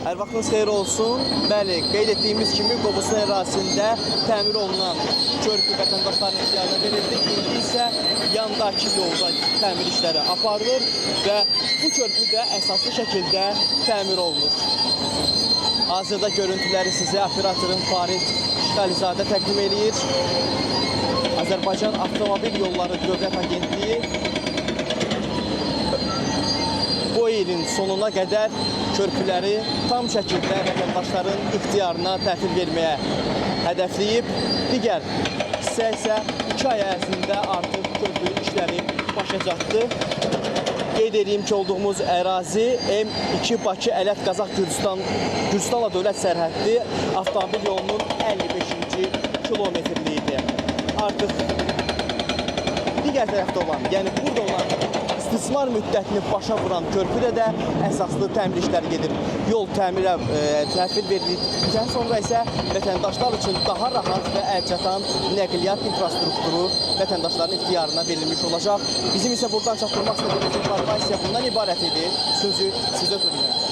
Hər vaxtınız xeyir olsun. Bəli, qeyd etdiyimiz kimi Qobustan ərazisində təmir olunan körpü vətəndaşların ixtiyarına verildi. İndi isə yandakı yolda təmir işləri aparılır və bu körpü də əsaslı şəkildə təmir olunur. Hazırda görüntüləri sizə operatorun Farid Şıxəlizadə təqdim edir. Azərbaycan Avtomobil Yolları Dövlət Agentliyi bu ilin sonuna qədər körpüləri tam şəkildə vətəndaşların ixtiyarına təhvil verməyə hədəfləyib. Digər hissə isə 2 ay ərzində artıq körpü işləri başa çatdı. Qeyd edeyim ki, olduğumuz ərazi M2 Bakı Ələt Qazax Gürcüstanla dövlət sərhəddi avtomobil yolunun 55-ci kilometrliyidir. Artıq digər tərəfdə olan, yəni burada olan istismar müddətini başa vuran körpüdə də əsaslı təmir işləri gedir. Yol təmirə təhvil verildikdən sonra isə vətəndaşlar üçün daha rahat və əlçatan nəqliyyat infrastrukturu vətəndaşların ixtiyarına verilmiş olacaq. Bizim isə buradan çatdırmaq istədiyimiz informasiya bundan ibarət idi. Sözü sizə ötürürəm.